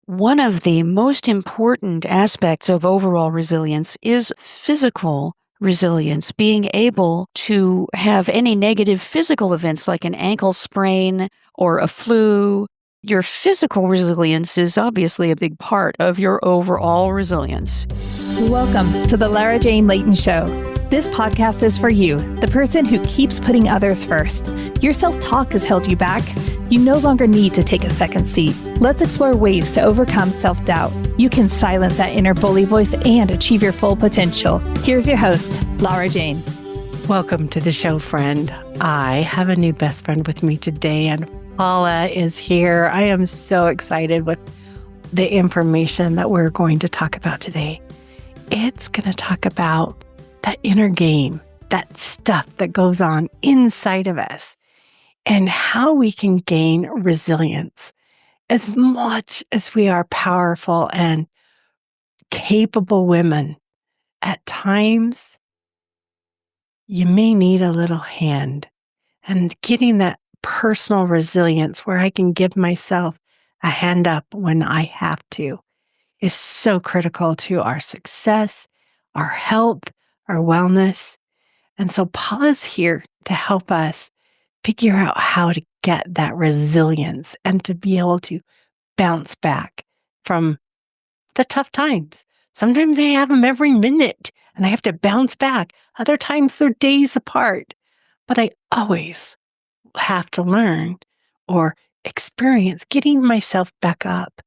One of the most important aspects of overall resilience is physical resilience, being able to have any negative physical events like an ankle sprain or a flu. Your physical resilience is obviously a big part of your overall resilience. Welcome to the Lara Jane Layton Show. This podcast is for you, the person who keeps putting others first. Your self-talk has held you back. You no longer need to take a second seat. Let's explore ways to overcome self-doubt. You can silence that inner bully voice and achieve your full potential. Here's your host, Lara Jane. Welcome to the show, friend. I have a new best friend with me today, and Paula is here. I am so excited with the information that we're going to talk about today. It's going to talk about that inner game, that stuff that goes on inside of us, and how we can gain resilience. As much as we are powerful and capable women, at times you may need a little hand. And getting that personal resilience where I can give myself a hand up when I have to is so critical to our success, our health, our wellness. And so Paula's here to help us figure out how to get that resilience and to be able to bounce back from the tough times. Sometimes I have them every minute and I have to bounce back. Other times they're days apart. But I always have to learn or experience getting myself back up.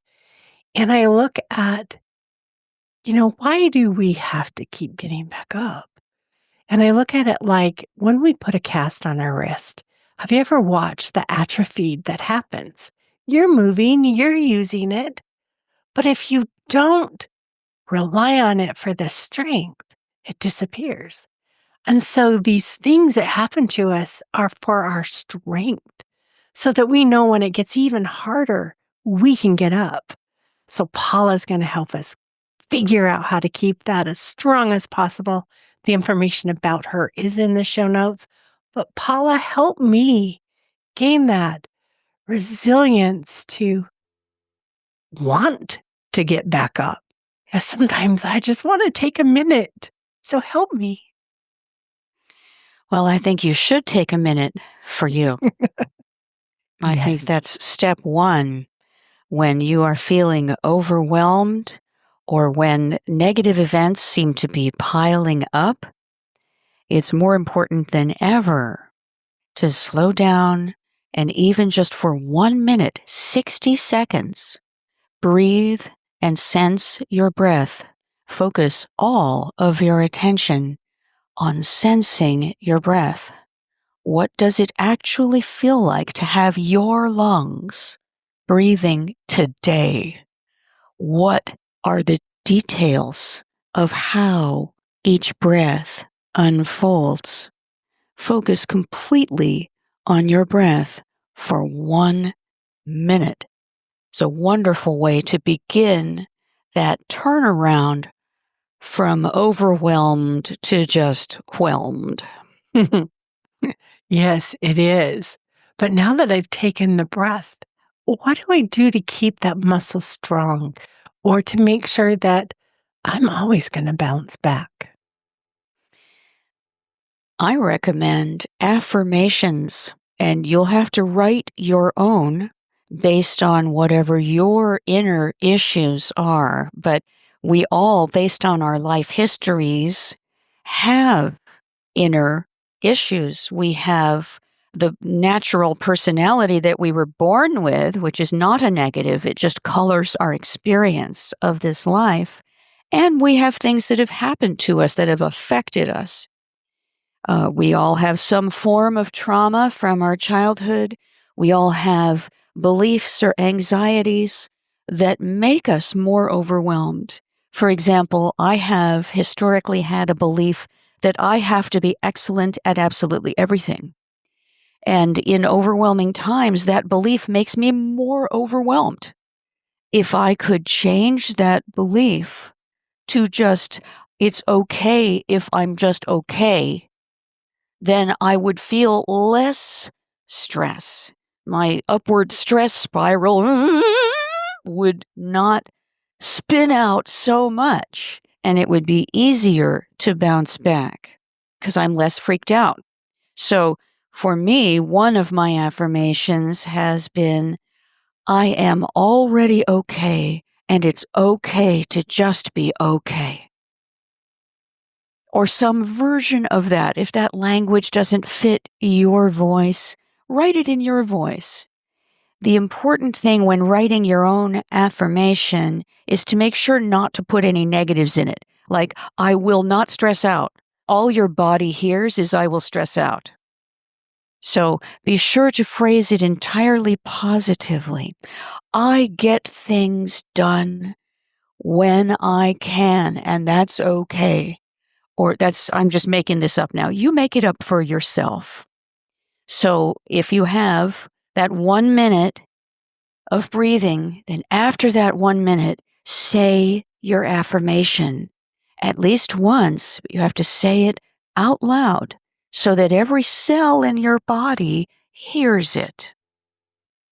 And I look at, why do we have to keep getting back up? And I look at it like when we put a cast on our wrist, have you ever watched the atrophy that happens? You're moving, you're using it, but if you don't rely on it for the strength, it disappears. And so these things that happen to us are for our strength, so that we know when it gets even harder, we can get up. So Paula's going to help us figure out how to keep that as strong as possible. The information about her is in the show notes. But Paula, help me gain that resilience to want to get back up. Because sometimes I just want to take a minute. So help me. Well, I think you should take a minute for you. I think Yes. that's step one. When you are feeling overwhelmed or when negative events seem to be piling up, it's more important than ever to slow down and even just for 1 minute, 60 seconds, breathe and sense your breath. Focus all of your attention on sensing your breath. What does it actually feel like to have your lungs breathing today? What are the details of how each breath unfolds? Focus completely on your breath for 1 minute. It's a wonderful way to begin that turnaround from overwhelmed to just whelmed. Yes, it is. But now that I've taken the breath, what do I do to keep that muscle strong or to make sure that I'm always going to bounce back? I recommend affirmations, and you'll have to write your own based on whatever your inner issues are. But we all, based on our life histories, have inner issues. We have the natural personality that we were born with, which is not a negative. It just colors our experience of this life. And we have things that have happened to us that have affected us. We all have some form of trauma from our childhood. We all have beliefs or anxieties that make us more overwhelmed. For example, I have historically had a belief that I have to be excellent at absolutely everything. And in overwhelming times, that belief makes me more overwhelmed. If I could change that belief to just, it's okay if I'm just okay, then I would feel less stress. My upward stress spiral would not spin out so much, and it would be easier to bounce back because I'm less freaked out. So for me, one of my affirmations has been, I am already okay, and it's okay to just be okay. Or some version of that. If that language doesn't fit your voice, write it in your voice. The important thing when writing your own affirmation is to make sure not to put any negatives in it. Like, I will not stress out. All your body hears is I will stress out. So be sure to phrase it entirely positively. I get things done when I can, and that's okay. Or I'm just making this up now. You make it up for yourself. So if you have that 1 minute of breathing, then after that 1 minute, say your affirmation at least once. But you have to say it out loud so that every cell in your body hears it.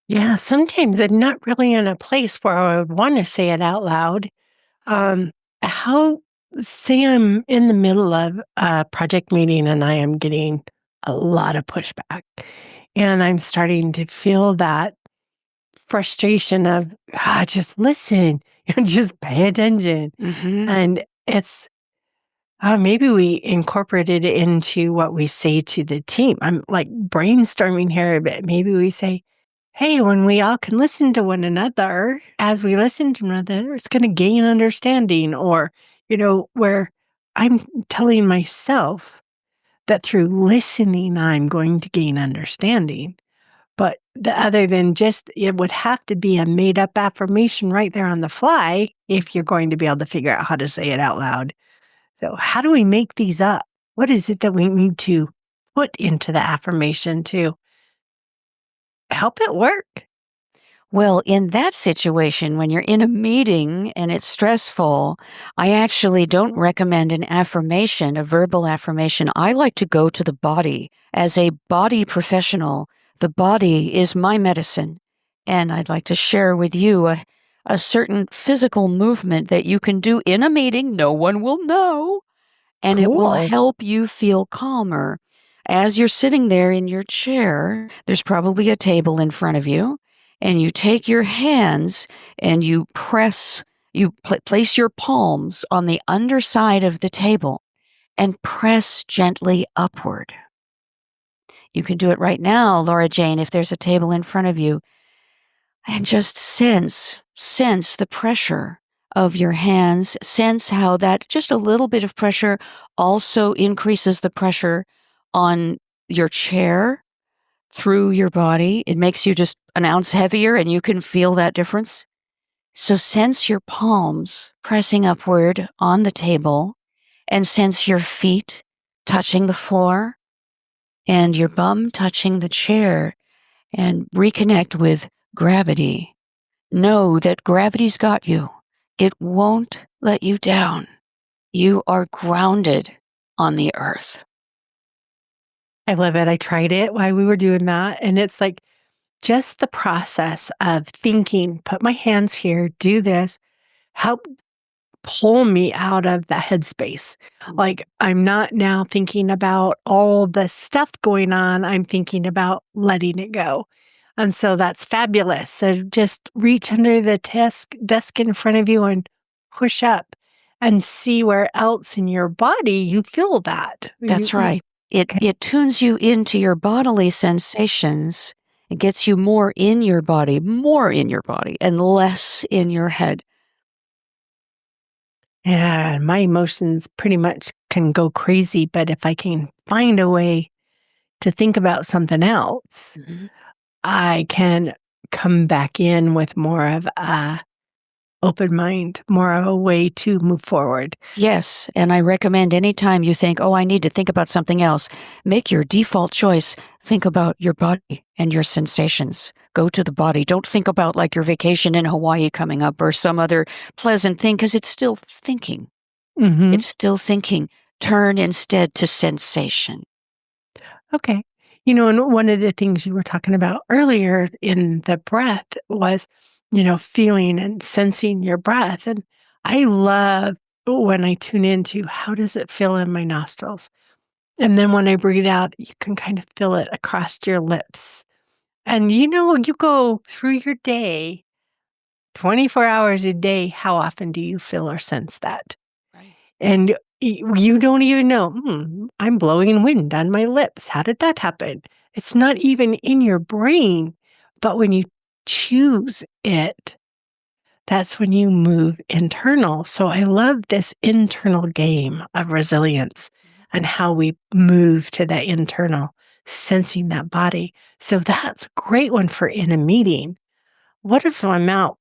Yeah, sometimes I'm not really in a place where I would want to say it out loud. Um, how, say I'm in the middle of a project meeting and I am getting a lot of pushback, and I'm starting to feel that frustration of, just listen, just pay attention. Mm-hmm. And it's, maybe we incorporate it into what we say to the team. I'm like brainstorming here a bit. Maybe we say, hey, when we all can listen to one another, as we listen to one another, it's going to gain understanding. Or, where I'm telling myself that through listening, I'm going to gain understanding. But other than just, it would have to be a made up affirmation right there on the fly if you're going to be able to figure out how to say it out loud. So, how do we make these up? What is it that we need to put into the affirmation to help it work? Well, in that situation, when you're in a meeting and it's stressful, I actually don't recommend an affirmation, a verbal affirmation. I like to go to the body. As a body professional, the body is my medicine. And I'd like to share with you a certain physical movement that you can do in a meeting. No one will know. And it will Cool. help you feel calmer. As you're sitting there in your chair, there's probably a table in front of you, and you take your hands and you place your palms on the underside of the table and press gently upward. You can do it right now, Laura Jane, if there's a table in front of you, and just sense the pressure of your hands. Sense how that just a little bit of pressure also increases the pressure on your chair through your body. It makes you just an ounce heavier, and you can feel that difference. So sense your palms pressing upward on the table, and sense your feet touching the floor and your bum touching the chair, and reconnect with gravity. Know that gravity's got you. It won't let you down. You are grounded on the earth. I love it. I tried it while we were doing that. And it's like just the process of thinking, put my hands here, do this, help pull me out of the headspace. Like I'm not now thinking about all the stuff going on. I'm thinking about letting it go. And so that's fabulous. So just reach under the desk in front of you and push up and see where else in your body you feel that. That's right. It tunes you into your bodily sensations. It gets you more in your body, and less in your head. Yeah, my emotions pretty much can go crazy, but if I can find a way to think about something else, Mm-hmm. I can come back in with more of a open mind, more of a way to move forward. Yes, and I recommend anytime you think, oh, I need to think about something else, make your default choice. Think about your body and your sensations. Go to the body. Don't think about like your vacation in Hawaii coming up or some other pleasant thing, because it's still thinking. Mm-hmm. It's still thinking. Turn instead to sensation. Okay. And one of the things you were talking about earlier in the breath was feeling and sensing your breath. And I love when I tune into how does it feel in my nostrils? And then when I breathe out, you can kind of feel it across your lips. And you go through your day, 24 hours a day, how often do you feel or sense that? Right. And you don't even know, I'm blowing wind on my lips. How did that happen? It's not even in your brain. But when you choose it, that's when you move internal. So I love this internal game of resilience and how we move to that internal, sensing that body. So that's a great one for in a meeting. What if I'm out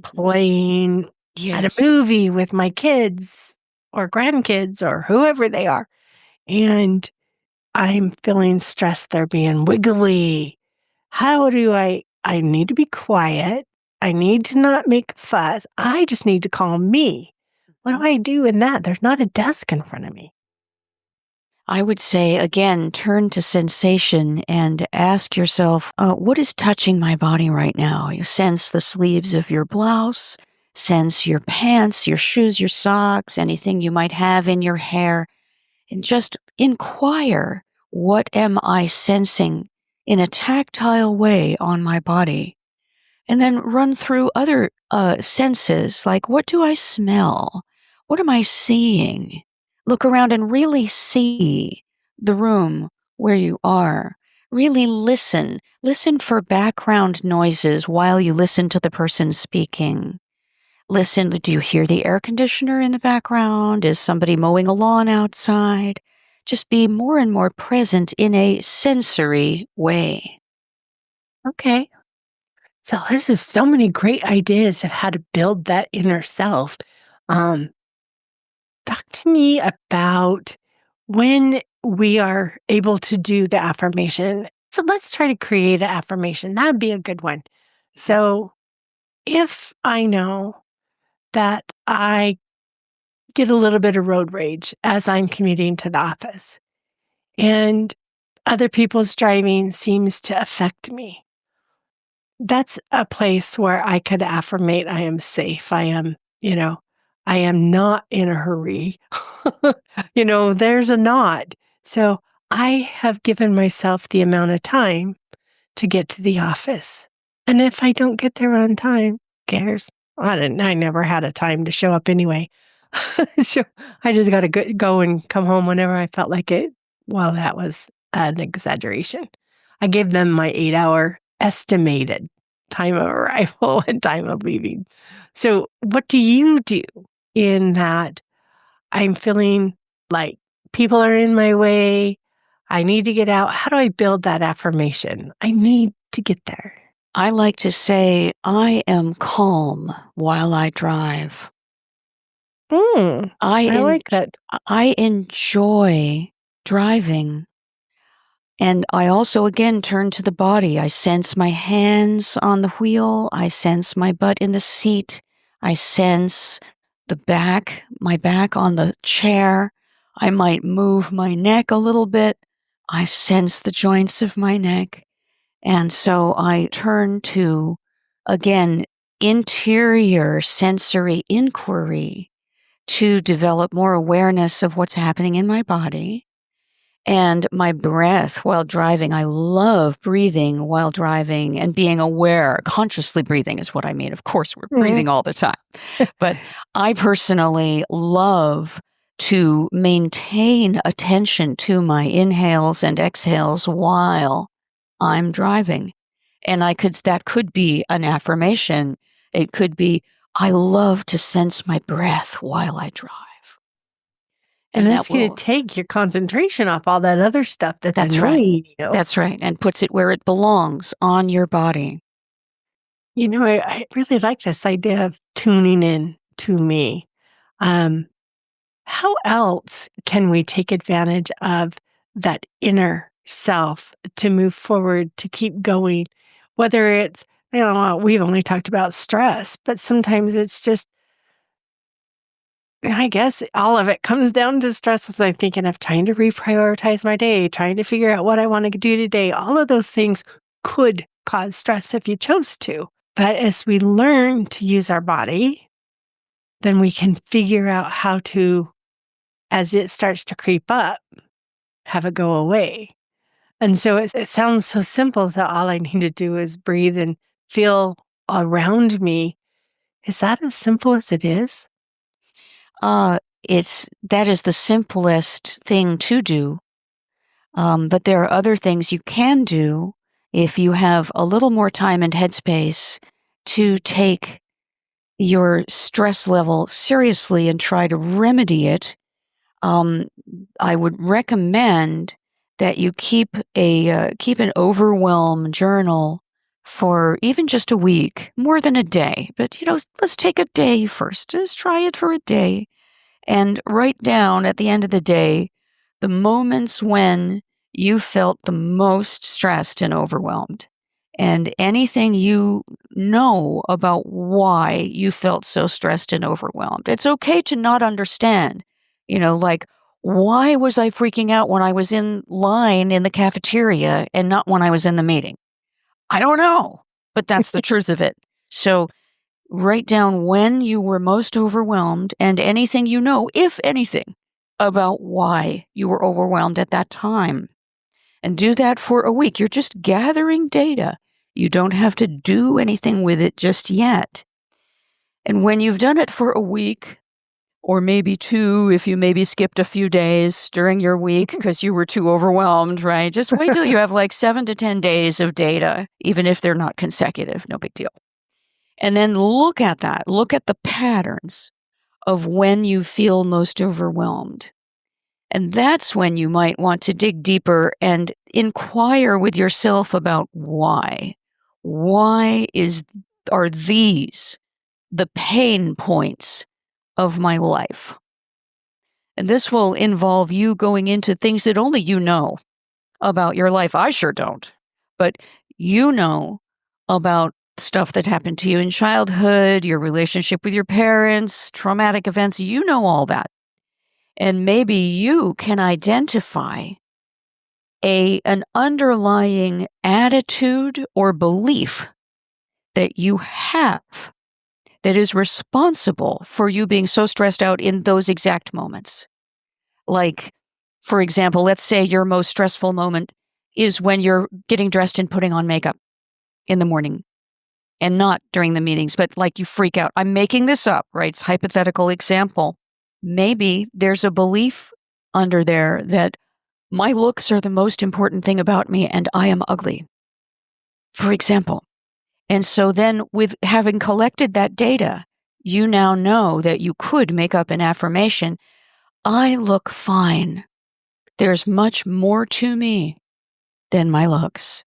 playing at a Yes. movie with my kids or grandkids or whoever they are, and I'm feeling stressed? They're being wiggly. How do I need to be quiet. I need to not make a fuss. I just need to calm me. What do I do in that? There's not a desk in front of me. I would say, again, turn to sensation and ask yourself, what is touching my body right now? You sense the sleeves of your blouse, sense your pants, your shoes, your socks, anything you might have in your hair, and just inquire, what am I sensing in a tactile way on my body? And then run through other senses, like, what do I smell? What am I seeing? Look around and really see the room where you are. Really listen. Listen for background noises while you listen to the person speaking. Listen, do you hear the air conditioner in the background? Is somebody mowing a lawn outside? Just be more and more present in a sensory way. Okay. So there's just so many great ideas of how to build that inner self. Um, Talk to me about when we are able to do the affirmation. So let's try to create an affirmation. That'd be a good one. So if I know that I get a little bit of road rage as I'm commuting to the office, and other people's driving seems to affect me, that's a place where I could affirmate I am safe. I am not in a hurry. There's a nod. So I have given myself the amount of time to get to the office. And if I don't get there on time, who cares? I never had a time to show up anyway. So I just got to go and come home whenever I felt like it. Well, that was an exaggeration. I gave them my 8-hour estimated time of arrival and time of leaving. So what do you do in that I'm feeling like people are in my way? I need to get out. How do I build that affirmation? I need to get there. I like to say, I am calm while I drive. I like that. I enjoy driving. And I also, again, turn to the body. I sense my hands on the wheel. I sense my butt in the seat. I sense my back on the chair. I might move my neck a little bit. I sense the joints of my neck. And so I turn to, again, interior sensory inquiry to develop more awareness of what's happening in my body and my breath while driving. I love breathing while driving and being aware. Consciously breathing is what I mean. Of course, we're breathing all the time. But I personally love to maintain attention to my inhales and exhales while I'm driving. And that could be an affirmation. It could be, I love to sense my breath while I drive. And And that's that going will, to take your concentration off all that other stuff that's that's right. annoying you. That's right. And puts it where it belongs, on your body. I really like this idea of tuning in to me. How else can we take advantage of that inner self to move forward, to keep going? Whether it's, we've only talked about stress, but sometimes it's just, I guess all of it comes down to stress as I'm thinking of trying to reprioritize my day, trying to figure out what I want to do today. All of those things could cause stress if you chose to. But as we learn to use our body, then we can figure out how to, as it starts to creep up, have it go away. And so it sounds so simple that all I need to do is breathe and feel around me. Is that as simple as it is? That is the simplest thing to do. But there are other things you can do if you have a little more time and headspace to take your stress level seriously and try to remedy it. I would recommend that you keep an overwhelm journal for even just a week, more than a day. But let's take a day first. Just try it for a day and write down at the end of the day the moments when you felt the most stressed and overwhelmed, and anything you know about why you felt so stressed and overwhelmed. It's okay to not understand, like, why was I freaking out when I was in line in the cafeteria and not when I was in the meeting? I don't know, but that's the truth of it. So write down when you were most overwhelmed and anything you know, if anything, about why you were overwhelmed at that time. And do that for a week. You're just gathering data. You don't have to do anything with it just yet. And when you've done it for a week, or maybe two, if you maybe skipped a few days during your week because you were too overwhelmed, right? Just wait till you have like 7 to 10 days of data, even if they're not consecutive, no big deal. And then look at that. Look at the patterns of when you feel most overwhelmed. And that's when you might want to dig deeper and inquire with yourself about why. Why are these the pain points of my life? And this will involve you going into things that only you know about your life. I sure don't. But you know about stuff that happened to you in childhood, your relationship with your parents, traumatic events. You know all that. And maybe you can identify an underlying attitude or belief that you have that is responsible for you being so stressed out in those exact moments. Like, for example, let's say your most stressful moment is when you're getting dressed and putting on makeup in the morning and not during the meetings, but like you freak out. I'm making this up, right? It's a hypothetical example. Maybe there's a belief under there that my looks are the most important thing about me and I am ugly, for example. And so then with having collected that data, you now know that you could make up an affirmation. I look fine. There's much more to me than my looks,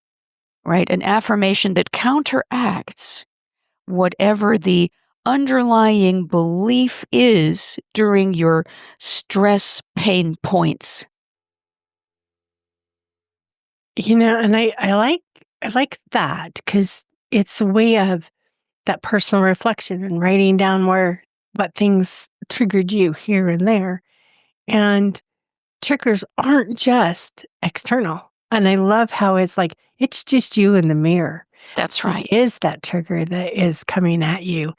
right? An affirmation that counteracts whatever the underlying belief is during your stress pain points. And I like that because it's a way of that personal reflection and writing down what things triggered you here and there. And triggers aren't just external. And I love how it's like, it's just you in the mirror. That's right. It is that trigger that is coming at you.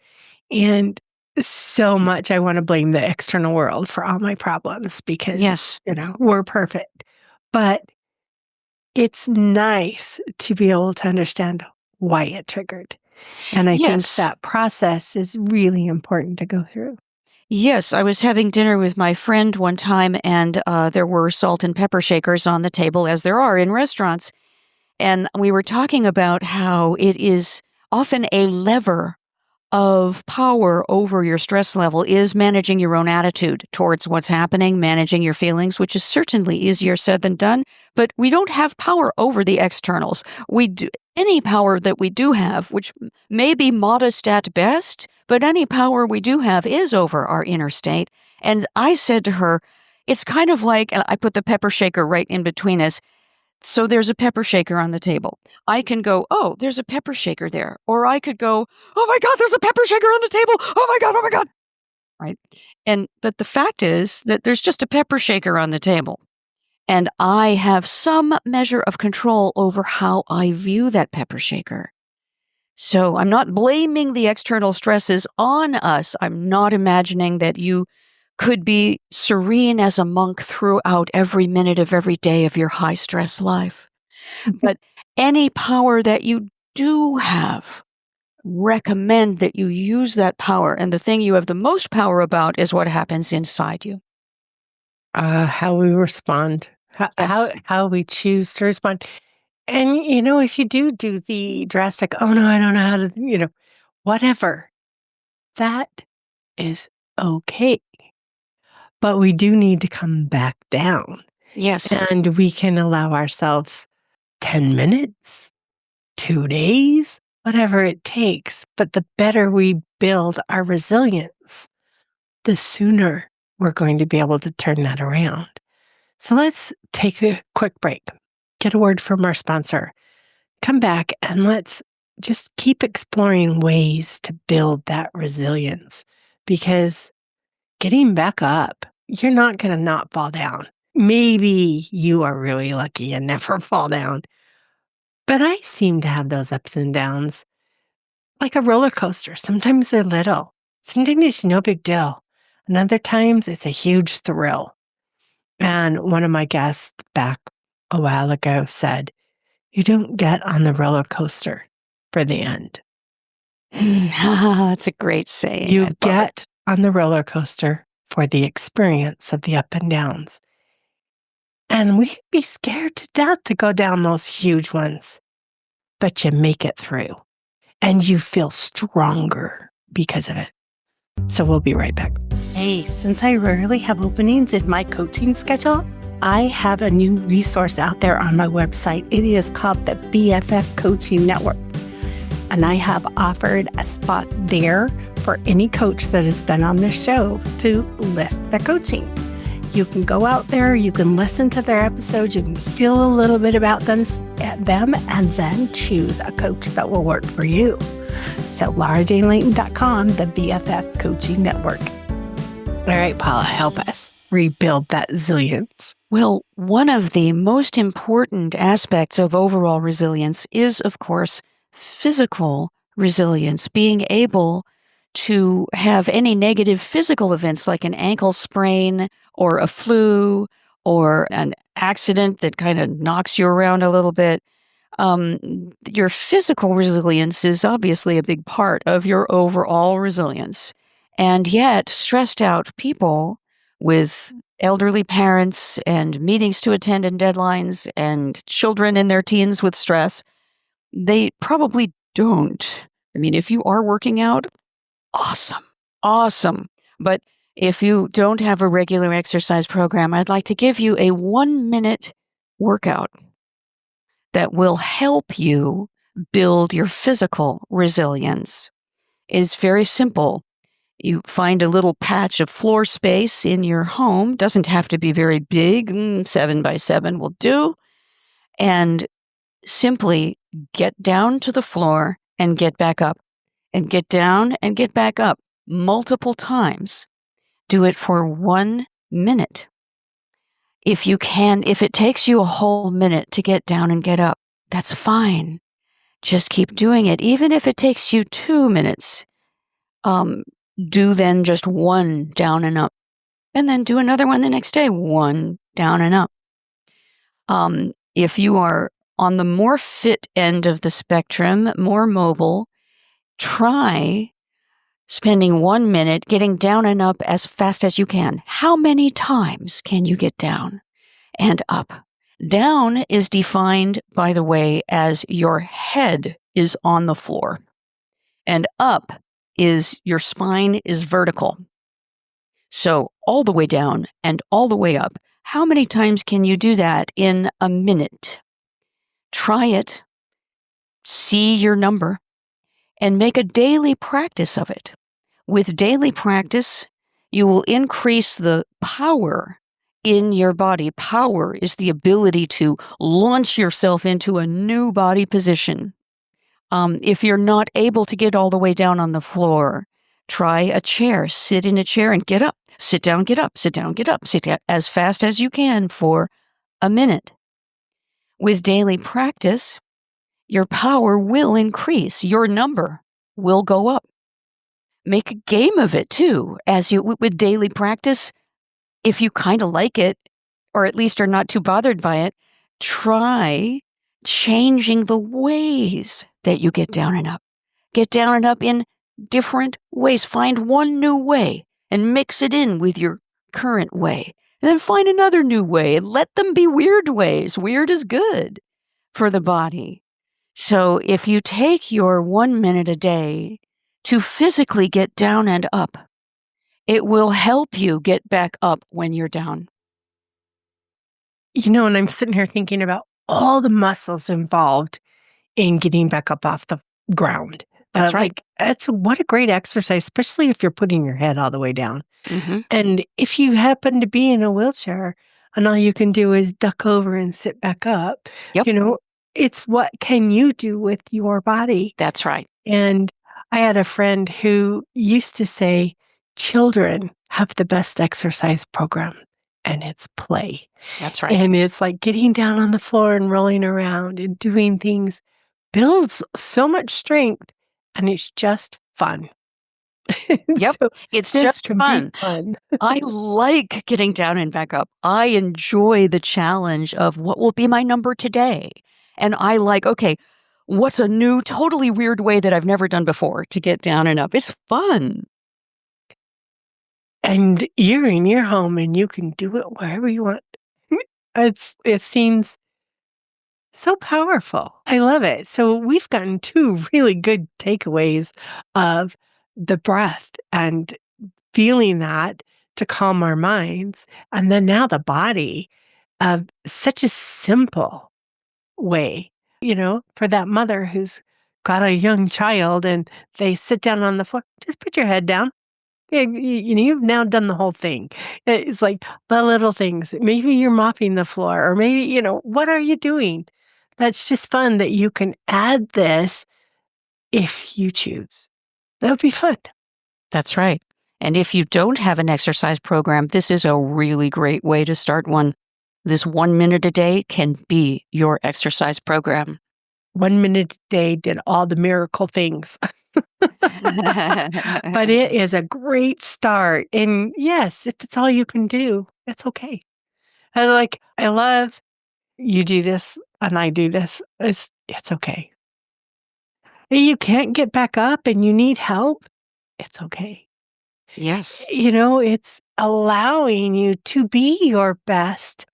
And so much I want to blame the external world for all my problems because, Yes. We're perfect. But it's nice to be able to understand why it triggered. And I think Yes. that process is really important to go through. Yes, I was having dinner with my friend one time, and there were salt and pepper shakers on the table, as there are in restaurants. And we were talking about how it is often a lever of power over your stress level is managing your own attitude towards what's happening, managing your feelings, which is certainly easier said than done. But we don't have power over the externals. We do any power that we do have, which may be modest at best, but any power we do have is over our inner state. And I said to her, it's kind of like, and I put the pepper shaker right in between us. So there's a pepper shaker on the table. I can go, oh, there's a pepper shaker there. Or I could go, oh my God, there's a pepper shaker on the table. Oh my God, oh my God. Right. But the fact is that there's just a pepper shaker on the table. And I have some measure of control over how I view that pepper shaker. So I'm not blaming the external stresses on us. I'm not imagining that you could be serene as a monk throughout every minute of every day of your high stress life. But any power that you do have, recommend that you use that power. And the thing you have the most power about is what happens inside you. How we respond, Yes. how we choose to respond. And, if you do the drastic, oh no, I don't know how to, whatever, that is okay. But we do need to come back down. Yes. And we can allow ourselves 10 minutes, 2 days, whatever it takes. But the better we build our resilience, the sooner we're going to be able to turn that around. So let's take a quick break, get a word from our sponsor, come back, and let's just keep exploring ways to build that resilience, because getting back up, you're not going to not fall down. Maybe you are really lucky and never fall down. But I seem to have those ups and downs like a roller coaster. Sometimes they're little, sometimes it's no big deal. And other times it's a huge thrill. And one of my guests back a while ago said, you don't get on the roller coaster for the end. That's a great saying. You get on the roller coaster for the experience of the up and downs. And we can be scared to death to go down those huge ones, but you make it through and you feel stronger because of it. So we'll be right back. Hey, since I rarely have openings in my coaching schedule, I have a new resource out there on my website. It is called the BFF Coaching Network. And I have offered a spot there for any coach that has been on the show to list their coaching. You can go out there, you can listen to their episodes, you can feel a little bit about them, and then choose a coach that will work for you. So LauraJaneLayton.com, the BFF Coaching Network. All right, Paula, help us rebuild that resilience. Well, one of the most important aspects of overall resilience is, of course, physical resilience, being able to have any negative physical events like an ankle sprain or a flu or an accident that kind of knocks you around a little bit. Your physical resilience is obviously a big part of your overall resilience. And yet, stressed out people with elderly parents and meetings to attend and deadlines and children in their teens with stress, they probably don't. I mean, if you are working out, awesome. But if you don't have a regular exercise program, I'd like to give you a 1-minute workout that will help you build your physical resilience. It's very simple. You find a little patch of floor space in your home. Doesn't have to be very big. 7 by 7 will do. And simply get down to the floor and get back up. And get down and get back up multiple times. Do it for 1 minute. If it takes you a whole minute to get down and get up, that's fine. Just keep doing it. Even if it takes you 2 minutes, do then just 1 down and up. And then do another one the next day, 1 down and up. If you are on the more fit end of the spectrum, more mobile, try spending 1 minute getting down and up as fast as you can. How many times can you get down and up? Down is defined, by the way, as your head is on the floor. And up is your spine is vertical. So all the way down and all the way up. How many times can you do that in a minute? Try it. See your number. And make a daily practice of it. With daily practice, you will increase the power in your body. Power is the ability to launch yourself into a new body position. If you're not able to get all the way down on the floor, try a chair. Sit in a chair and get up. Sit down, get up. Sit down, get up. Sit down as fast as you can for a minute. With daily practice, your power will increase. Your number will go up. Make a game of it too, as you with daily practice. If you kind of like it, or at least are not too bothered by it, try changing the ways that you get down and up. Get down and up in different ways. Find one new way and mix it in with your current way. And then find another new way and let them be weird ways. Weird is good for the body. So if you take your 1 minute a day to physically get down and up, it will help you get back up when you're down. And I'm sitting here thinking about all the muscles involved in getting back up off the ground. That's right. What a great exercise, especially if you're putting your head all the way down. Mm-hmm. And if you happen to be in a wheelchair and all you can do is duck over and sit back up, Yep. It's what can you do with your body? That's right. And I had a friend who used to say, children have the best exercise program, and it's play. That's right. And it's like getting down on the floor and rolling around and doing things builds so much strength, and it's just fun. Yep. So It's this just can fun. be fun. I like getting down and back up. I enjoy the challenge of what will be my number today. And I like, okay, what's a new, totally weird way that I've never done before to get down and up? It's fun. And you're in your home and you can do it wherever you want. It seems so powerful. I love it. So we've gotten two really good takeaways of the breath and feeling that to calm our minds. And then now the body of such a simple way, for that mother who's got a young child and they sit down on the floor, just put your head down. Yeah, you've now done the whole thing. It's like the little things. Maybe you're mopping the floor, or maybe, what are you doing? That's just fun that you can add this if you choose. That would be fun. That's right. And if you don't have an exercise program, this is a really great way to start one. This 1 minute a day can be your exercise program. 1 minute a day did all the miracle things. But it is a great start. And yes, if it's all you can do, it's okay. I love you do this and I do this. It's okay. If you can't get back up and you need help, it's okay. Yes. It's allowing you to be your best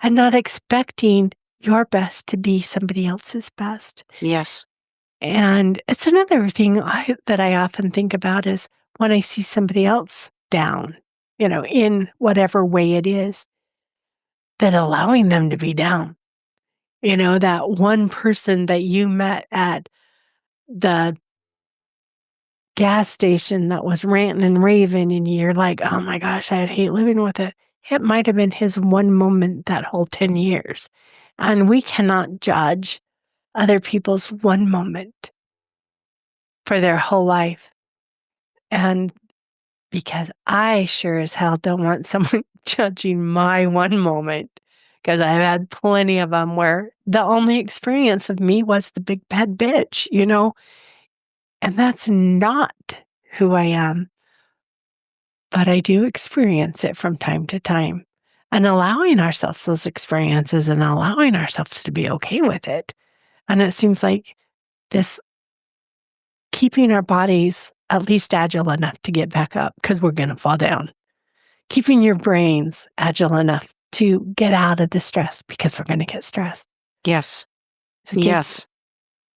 and not expecting your best to be somebody else's best. Yes. And it's another thing that I often think about is when I see somebody else down, in whatever way it is, then allowing them to be down. That one person that you met at the gas station that was ranting and raving, and you're like, oh my gosh, I'd hate living with it. It might have been his one moment that whole 10 years. And we cannot judge other people's one moment for their whole life. And because I sure as hell don't want someone judging my one moment, because I've had plenty of them where the only experience of me was the big bad bitch, and that's not who I am. But I do experience it from time to time, and allowing ourselves those experiences and allowing ourselves to be okay with it. And it seems like this keeping our bodies at least agile enough to get back up, because we're going to fall down. Keeping your brains agile enough to get out of the stress, because we're going to get stressed. Yes. Okay. Yes.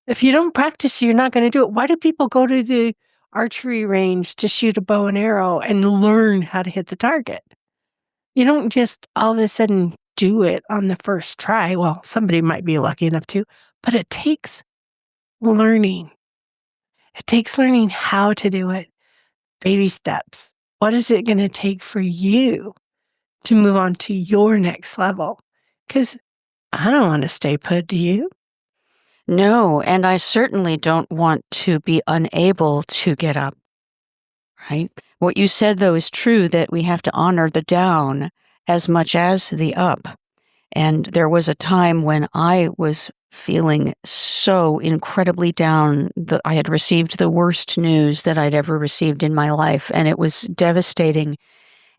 If you don't practice, you're not going to do it. Why do people go to the archery range to shoot a bow and arrow and learn how to hit the target? You don't just all of a sudden do it on the first try. Well, somebody might be lucky enough to, but it takes learning. It takes learning how to do it. Baby steps. What is it going to take for you to move on to your next level? Because I don't want to stay put, do you? No, and I certainly don't want to be unable to get up, right? What you said, though, is true, that we have to honor the down as much as the up. And there was a time when I was feeling so incredibly down. I had received the worst news that I'd ever received in my life, and it was devastating.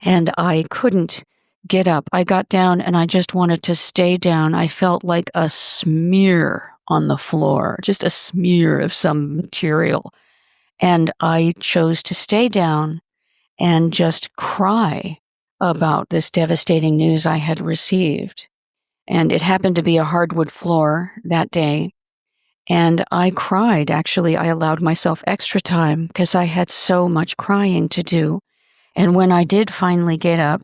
And I couldn't get up. I got down and I just wanted to stay down. I felt like a smear on the floor, just a smear of some material. And I chose to stay down and just cry about this devastating news I had received. And it happened to be a hardwood floor that day. And I cried. Actually, I allowed myself extra time because I had so much crying to do. And when I did finally get up,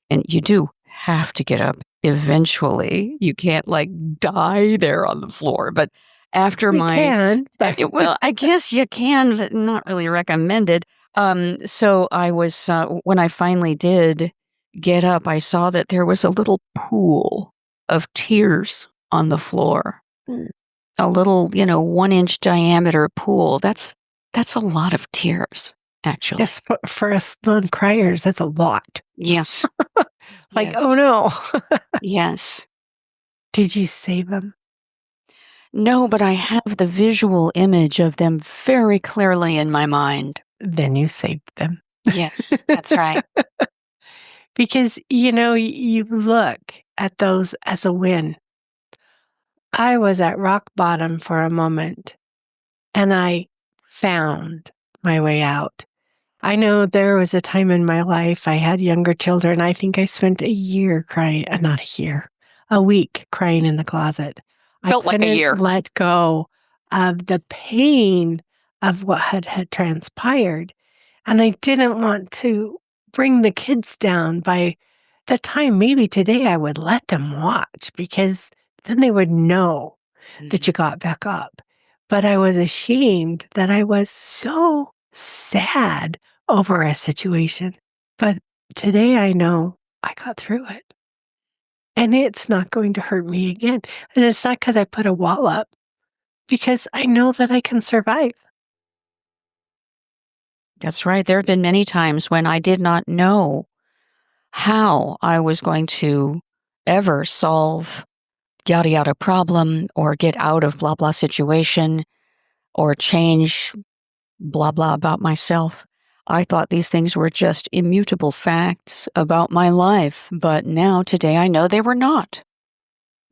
and you do have to get up eventually, you can't like die there on the floor. But after You can, but well, I guess you can, but not really recommended. So I was, when I finally did get up, I saw that there was a little pool of tears on the floor. A little, 1-inch diameter pool. That's a lot of tears, actually. yes, for us non-criers, that's a lot. Yes. Like, Yes. oh no. Yes. Did you save them? No, but I have the visual image of them very clearly in my mind. Then you saved them. Yes, that's right. Because, you look at those as a win. I was at rock bottom for a moment, and I found my way out. I know there was a time in my life I had younger children. I think I spent a year crying, not a year, a week crying in the closet. Felt like a year. Let go of the pain of what had transpired. And I didn't want to bring the kids down by the time. Maybe today I would let them watch because then they would know that you got back up. But I was ashamed that I was so sad over a situation. But today I know I got through it. And it's not going to hurt me again. And it's not because I put a wall up, because I know that I can survive. That's right. There have been many times when I did not know how I was going to ever solve yada yada problem or get out of blah blah situation or change blah blah about myself. I thought these things were just immutable facts about my life, but now today I know they were not.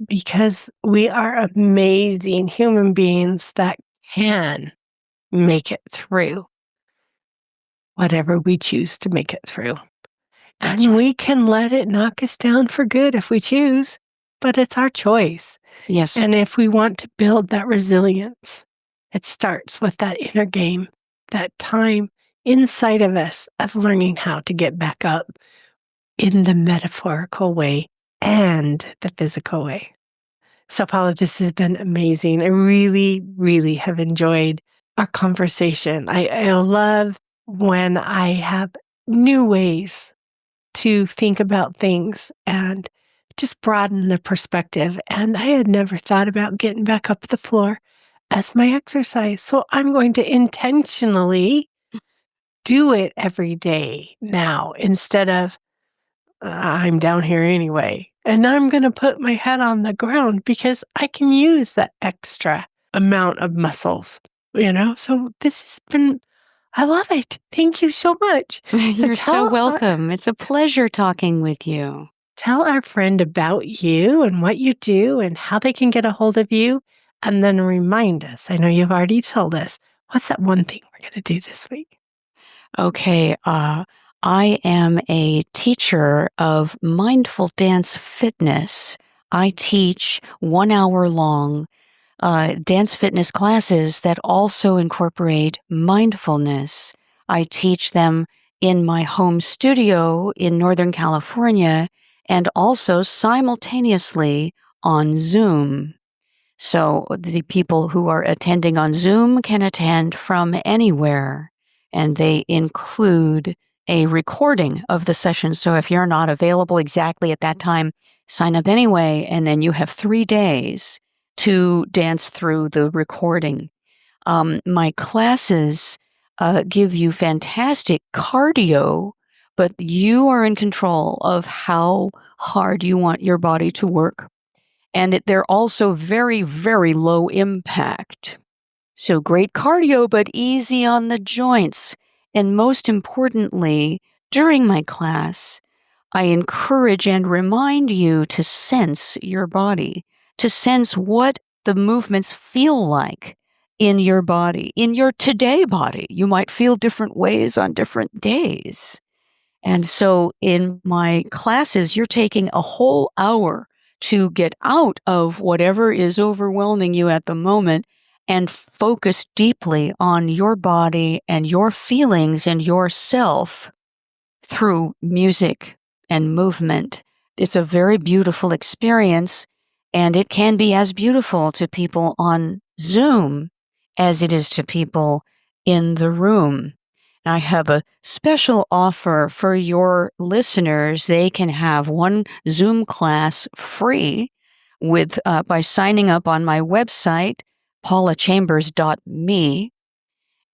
Because we are amazing human beings that can make it through whatever we choose to make it through. That's And right. we can let it knock us down for good if we choose, but it's our choice. Yes. And if we want to build that resilience, it starts with that inner game, that time inside of us of learning how to get back up in the metaphorical way and the physical way. So, Paula, this has been amazing. I really, really have enjoyed our conversation. I love when I have new ways to think about things and just broaden the perspective. And I had never thought about getting back up the floor as my exercise. So I'm going to intentionally do it every day now instead of I'm down here anyway. And I'm going to put my head on the ground because I can use that extra amount of muscles, So this has been, I love it. Thank you so much. You're so welcome. It's a pleasure talking with you. Tell our friend about you and what you do and how they can get a hold of you. And then remind us, I know you've already told us, what's that one thing we're going to do this week? Okay, I am a teacher of mindful dance fitness. I teach 1-hour-long dance fitness classes that also incorporate mindfulness. I teach them in my home studio in Northern California and also simultaneously on Zoom. So the people who are attending on Zoom can attend from anywhere, and they include a recording of the session. So if you're not available exactly at that time, sign up anyway, and then you have 3 days to dance through the recording. My classes give you fantastic cardio, but you are in control of how hard you want your body to work. And they're also very, very low impact. So great cardio, but easy on the joints. And most importantly, during my class, I encourage and remind you to sense your body, to sense what the movements feel like in your body, in your today body. You might feel different ways on different days. And so in my classes, you're taking a whole hour to get out of whatever is overwhelming you at the moment and focus deeply on your body and your feelings and yourself through music and movement. It's a very beautiful experience, and it can be as beautiful to people on Zoom as it is to people in the room. I have a special offer for your listeners. They can have one Zoom class free with by signing up on my website, paulachambers.me,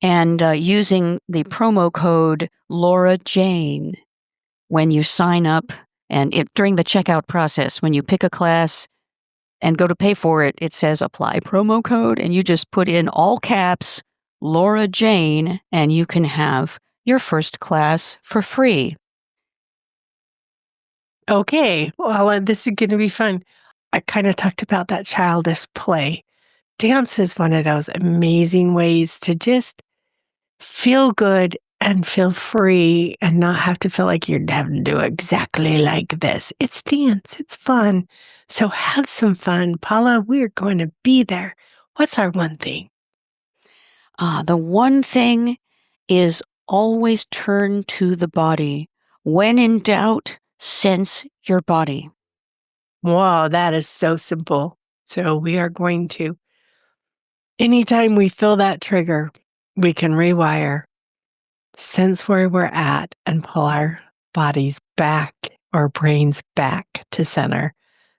and using the promo code Laura Jane when you sign up and during the checkout process. When you pick a class and go to pay for it, it says apply promo code, and you just put in all caps Laura Jane, and you can have your first class for free. Okay, well, this is going to be fun. I kind of talked about that childish play. Dance is one of those amazing ways to just feel good and feel free and not have to feel like you're having to do exactly like this. It's dance. It's fun. So have some fun. Paula, we're going to be there. What's our one thing? The one thing is always turn to the body. When in doubt, sense your body. Wow, that is so simple. So we are going to, anytime we feel that trigger, we can rewire, sense where we're at, and pull our bodies back or brains back to center.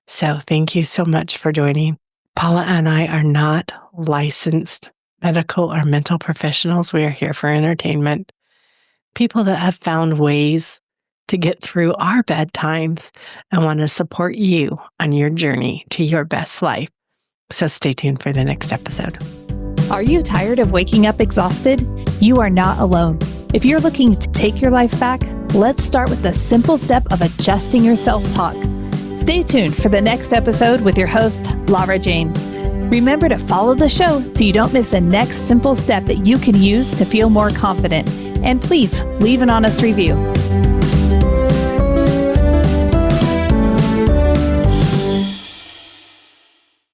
So thank you so much for joining. Paula and I are not licensed medical or mental professionals. We are here for entertainment. People that have found ways to get through our bad times and want to support you on your journey to your best life. So stay tuned for the next episode. Are you tired of waking up exhausted? You are not alone. If you're looking to take your life back, let's start with the simple step of adjusting your self-talk. Stay tuned for the next episode with your host, Laura Jane. Remember to follow the show so you don't miss the next simple step that you can use to feel more confident. And please leave an honest review.